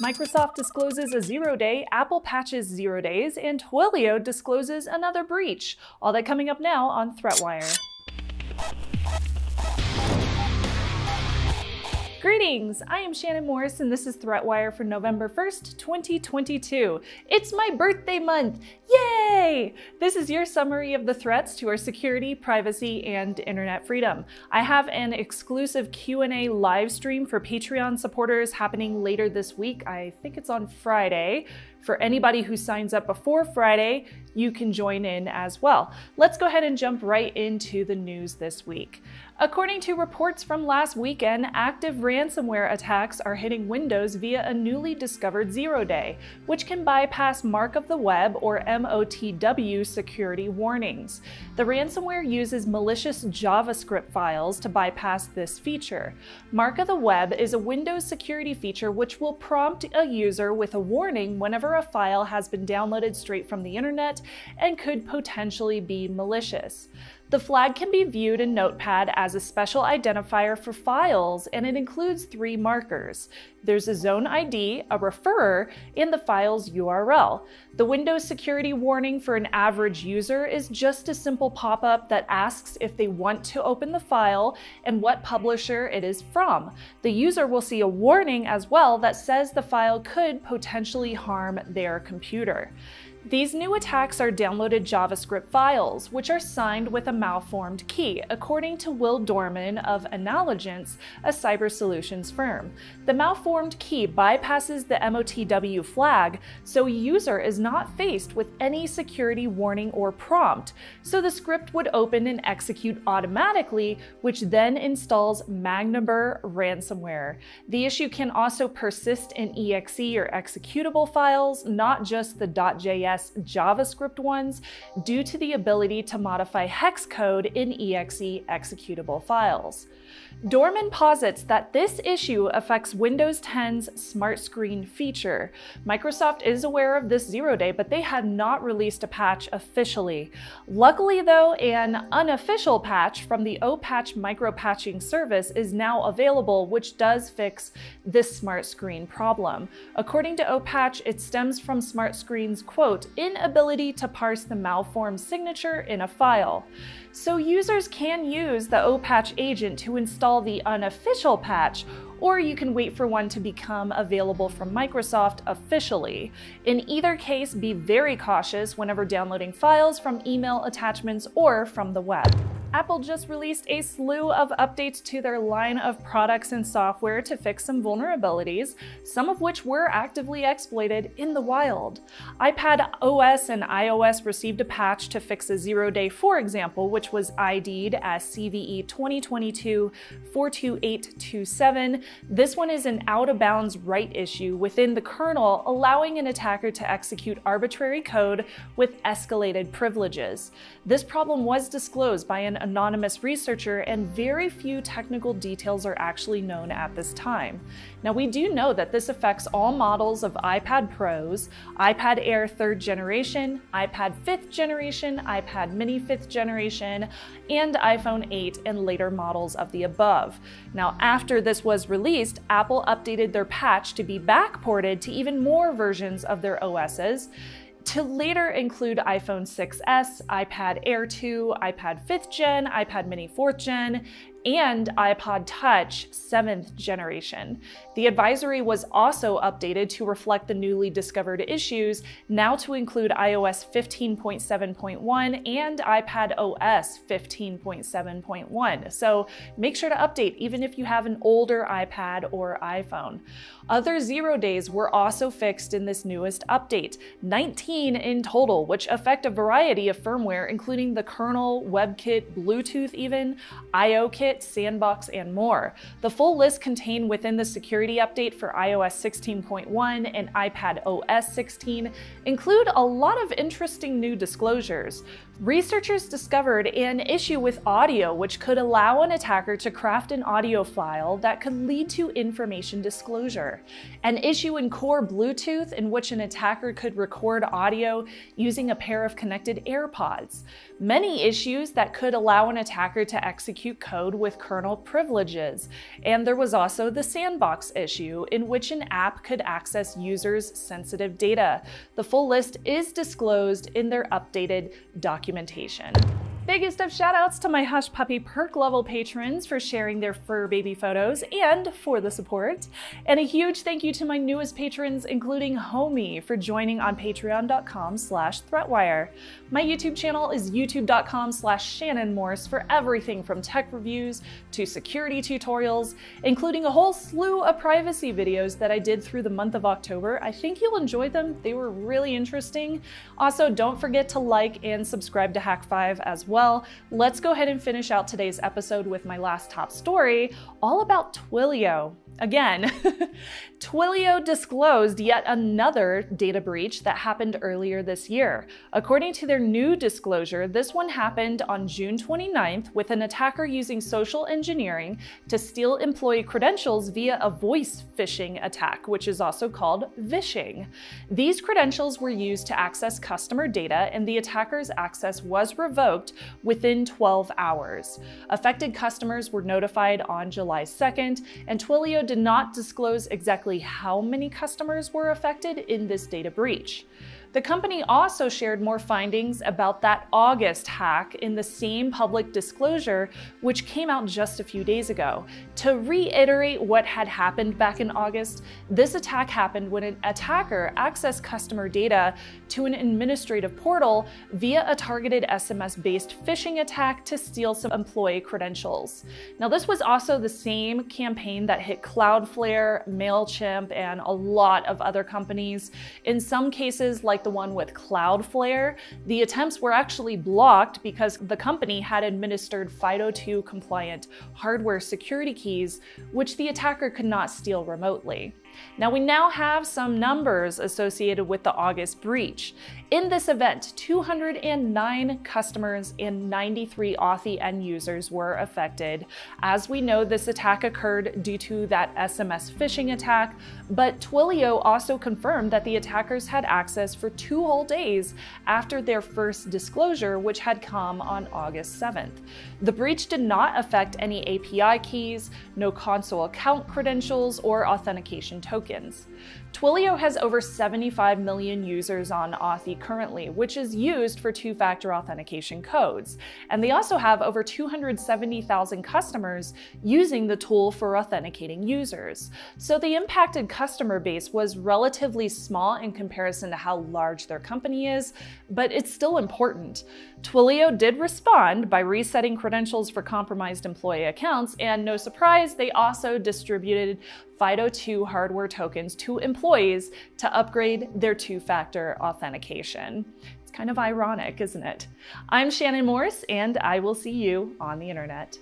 Microsoft discloses a 0-day, Apple patches 0 days, and Twilio discloses another breach. All that coming up now on ThreatWire. Greetings! I am Shannon Morse and this is ThreatWire for November 1st, 2022. It's my birthday month! Yay! This is your summary of the threats to our security, privacy, and internet freedom. I have an exclusive Q&A live stream for Patreon supporters happening later this week. I think it's on Friday. For anybody who signs up before Friday, you can join in as well. Let's go ahead and jump right into the news this week. According to reports from last weekend, active ransomware attacks are hitting Windows via a newly discovered 0-day, which can bypass Mark of the Web or MOTW security warnings. The ransomware uses malicious JavaScript files to bypass this feature. Mark of the Web is a Windows security feature which will prompt a user with a warning whenever a file has been downloaded straight from the internet and could potentially be malicious. The flag can be viewed in Notepad as a special identifier for files, and it includes 3 markers. There's a zone ID, a referrer, and the file's URL. The Windows security warning for an average user is just a simple pop-up that asks if they want to open the file and what publisher it is from. The user will see a warning as well that says the file could potentially harm their computer. These new attacks are downloaded JavaScript files, which are signed with a malformed key, according to Will Dorman of Analogence, a cyber solutions firm. The malformed key bypasses the MOTW flag, so a user is not faced with any security warning or prompt, so the script would open and execute automatically, which then installs Magniber ransomware. The issue can also persist in exe or executable files, not just the .js JavaScript ones, due to the ability to modify hex code in exe executable files. Dorman posits that this issue affects Windows 10's Smart Screen feature. Microsoft is aware of this 0-day, but they had not released a patch officially. Luckily though, an unofficial patch from the Unpatched micro-patching service is now available, which does fix this Smart Screen problem. According to Unpatched, it stems from Smart Screen's, quote, inability to parse the malformed signature in a file. So users can use the Unpatched agent to install the unofficial patch, or you can wait for one to become available from Microsoft officially. In either case, be very cautious whenever downloading files from email attachments or from the web. Apple just released a slew of updates to their line of products and software to fix some vulnerabilities, some of which were actively exploited in the wild. iPad OS and iOS received a patch to fix a 0-day, for example, which was ID'd as CVE 2022-42827. This one is an out-of-bounds write issue within the kernel, allowing an attacker to execute arbitrary code with escalated privileges. This problem was disclosed by an anonymous researcher, and very few technical details are actually known at this time. Now, we do know that this affects all models of iPad Pros, iPad Air 3rd generation, iPad 5th generation, iPad mini 5th generation, and iPhone 8 and later models of the above. Now, after this was released, Apple updated their patch to be backported to even more versions of their OSs, to later include iPhone 6s, iPad Air 2, iPad 5th gen, iPad mini 4th gen, and iPod Touch 7th generation. The advisory was also updated to reflect the newly discovered issues, now to include iOS 15.7.1 and iPad OS 15.7.1. So make sure to update even if you have an older iPad or iPhone. Other 0-days were also fixed in this newest update, 19 in total, which affect a variety of firmware, including the kernel, WebKit, Bluetooth even, IOKit, Sandbox, and more. The full list contained within the security update for iOS 16.1 and iPad OS 16 include a lot of interesting new disclosures. Researchers discovered an issue with audio which could allow an attacker to craft an audio file that could lead to information disclosure. An issue in core Bluetooth in which an attacker could record audio using a pair of connected AirPods. Many issues that could allow an attacker to execute code with kernel privileges. And there was also the sandbox issue in which an app could access users' sensitive data. The full list is disclosed in their updated documentation. Biggest of shoutouts to my Hush Puppy perk level patrons for sharing their fur baby photos and for the support. And a huge thank you to my newest patrons, including Homie, for joining on patreon.com/ThreatWire. My YouTube channel is youtube.com/Shannon Morse for everything from tech reviews to security tutorials, including a whole slew of privacy videos that I did through the month of October. I think you'll enjoy them. They were really interesting. Also, don't forget to like and subscribe to Hack5 as well. Let's go ahead and finish out today's episode with my last top story, all about Twilio. Again, Twilio disclosed yet another data breach that happened earlier this year. According to their new disclosure, this one happened on June 29th with an attacker using social engineering to steal employee credentials via a voice phishing attack, which is also called vishing. These credentials were used to access customer data, and the attacker's access was revoked within 12 hours. Affected customers were notified on July 2nd, and Twilio did not disclose exactly how many customers were affected in this data breach. The company also shared more findings about that August hack in the same public disclosure, which came out just a few days ago. To reiterate what had happened back in August, this attack happened when an attacker accessed customer data to an administrative portal via a targeted SMS-based phishing attack to steal some employee credentials. Now, this was also the same campaign that hit Cloudflare, MailChimp, and a lot of other companies. In some cases, like the one with Cloudflare, the attempts were actually blocked because the company had administered FIDO2 compliant hardware security keys, which the attacker could not steal remotely. Now, we now have some numbers associated with the August breach. In this event, 209 customers and 93 Authy end users were affected. As we know, this attack occurred due to that SMS phishing attack, but Twilio also confirmed that the attackers had access for 2 whole days after their first disclosure, which had come on August 7th. The breach did not affect any API keys, no console account credentials, or authentication tokens. Twilio has over 75 million users on Authy currently, which is used for two-factor authentication codes. And they also have over 270,000 customers using the tool for authenticating users. So the impacted customer base was relatively small in comparison to how large their company is, but it's still important. Twilio did respond by resetting credentials for compromised employee accounts, and no surprise, they also distributed FIDO2 hardware tokens to employees to upgrade their two-factor authentication. It's kind of ironic, isn't it? I'm Shannon Morse, and I will see you on the internet.